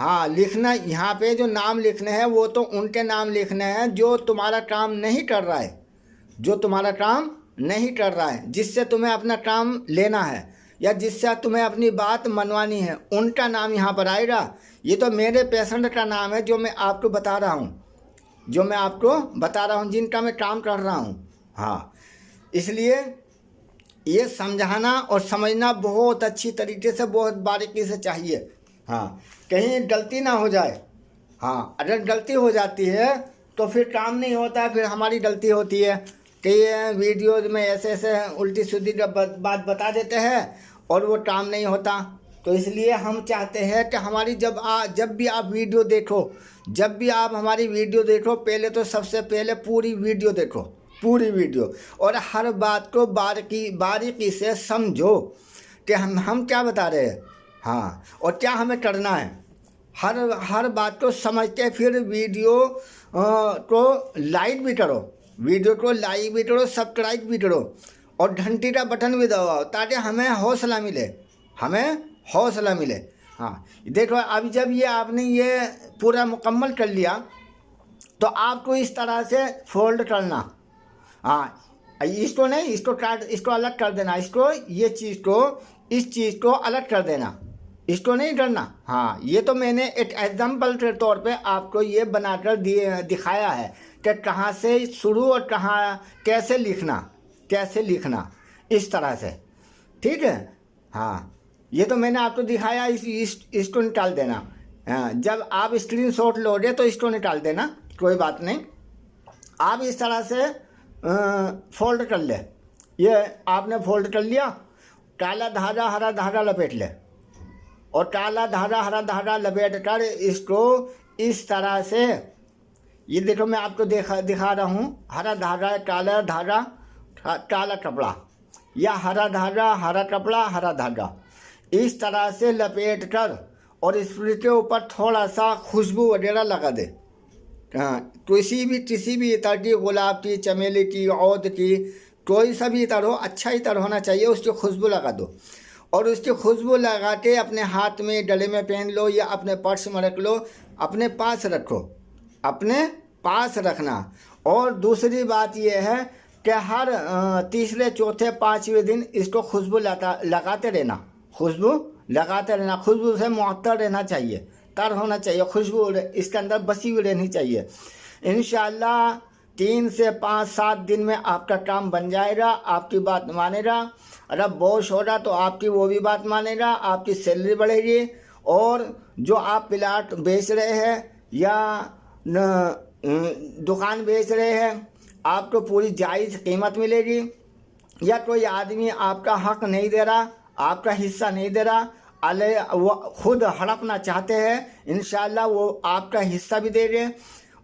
हाँ लिखना, यहाँ पे जो नाम लिखने हैं वो तो उनके नाम लिखने हैं जो तुम्हारा काम नहीं कर रहा है, जो तुम्हारा काम नहीं कर रहा है, जिससे तुम्हें अपना काम लेना है या जिससे तुम्हें अपनी बात मनवानी है, उनका नाम यहाँ पर आएगा। ये तो मेरे पेशेंट का नाम है जो मैं आपको बता रहा हूँ, जो मैं आपको बता रहा हूँ, जिनका मैं काम कर रहा हूँ। हाँ, इसलिए ये समझाना और समझना बहुत अच्छी तरीके से, बहुत बारीकी से चाहिए। हाँ, कहीं गलती ना हो जाए। हाँ, अगर गलती हो जाती है तो फिर काम नहीं होता, फिर हमारी गलती होती है कि ये वीडियोज में ऐसे ऐसे उल्टी सीधी बात बता देते हैं और वो काम नहीं होता। तो इसलिए हम चाहते हैं कि हमारी जब भी आप वीडियो देखो, जब भी आप हमारी वीडियो देखो, पहले तो सबसे पहले पूरी वीडियो देखो, पूरी वीडियो, और हर बात को बारीकी से समझो कि हम क्या बता रहे हैं। हाँ, और क्या हमें करना है, हर बात को समझ के फिर वीडियो को लाइक भी करो, वीडियो को लाइक भी करो, सब्सक्राइब भी करो और घंटी का बटन भी दबाओ ताकि हमें हौसला मिले, हमें हौसला मिले। हाँ, देखो अभी जब ये आपने ये पूरा मुकम्मल कर लिया तो आपको इस तरह से फोल्ड करना। हाँ, इसको नहीं, इसको अलग कर देना, इसको ये चीज़ को, इस चीज़ को अलग कर देना, इसको नहीं करना। हाँ, ये तो मैंने एक एग्जाम्पल के तौर पे आपको ये बनाकर दिखाया है कि कहाँ से शुरू और कैसे लिखना इस तरह से, ठीक है। हाँ, ये तो मैंने आपको दिखाया, इसको निकाल देना। हाँ, जब आप स्क्रीनशॉट लोगे तो इसको निकाल देना, कोई बात नहीं। आप इस तरह से फोल्ड कर ले, ये आपने फोल्ड कर लिया, काला धागा हरा धागा लपेट ले और काला धागा हरा धागा लपेट कर इसको इस तरह से, ये देखो मैं आपको दिखा रहा हूँ, हरा धागा काला धागा काला कपड़ा, या हरा धागा हरा कपड़ा हरा धागा, इस तरह से लपेट कर और इसके ऊपर थोड़ा सा खुशबू वगैरह लगा दे। हाँ, किसी भी इतर की, गुलाब की, चमेली की, औद की, कोई सा भी इतर हो, अच्छा इतर होना चाहिए, उसकी खुशबू लगा दो और उसकी खुशबू लगा के अपने हाथ में, गले में पहन लो या अपने पर्स में रख लो, अपने पास रखो, अपने पास रखना। और दूसरी बात यह है कि हर तीसरे चौथे पाँचवें दिन इसको खुशबू लगाते रहना, खुशबू लगाते रहना, खुशबू से मुअत्तर रहना चाहिए, तर होना चाहिए, खुशबू इसके अंदर बसी हुई रहनी चाहिए। इंशाअल्लाह 3 से 5-7 दिन में आपका काम बन जाएगा, आपकी बात मानेगा। अगर बॉस होगा तो आपकी वो भी बात मानेगा, आपकी सैलरी बढ़ेगी और जो आप प्लाट बेच रहे हैं या दुकान बेच रहे हैं आपको पूरी जायज़ कीमत मिलेगी। या कोई आदमी आपका हक नहीं दे रहा, आपका हिस्सा नहीं दे रहा, वो खुद हड़पना चाहते हैं, इंशाअल्लाह वो आपका हिस्सा भी देंगे।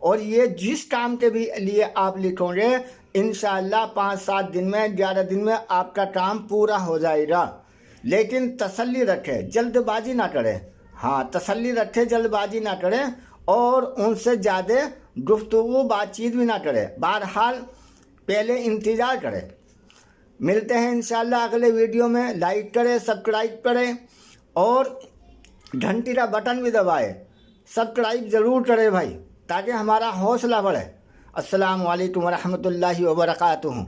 और ये जिस काम के भी लिए आप लिखोगे इंशाअल्लाह 5-7 दिन में, 11 दिन में आपका काम पूरा हो जाएगा। लेकिन तसल्ली रखें, जल्दबाजी ना करें। हाँ, तसल्ली रखें, जल्दबाजी ना करें और उनसे ज़्यादा गुफ्तगू बातचीत भी ना करें। बहरहाल पहले इंतज़ार करें। मिलते हैं इंशाअल्लाह अगले वीडियो में। लाइक करें, सब्सक्राइब करें और घंटी का बटन भी दबाएं। सब्सक्राइब ज़रूर करें भाई, ताकि हमारा हौसला बढ़े। अस्सलामु अलैकुम वरहमतुल्लाहि वबरकातुहू।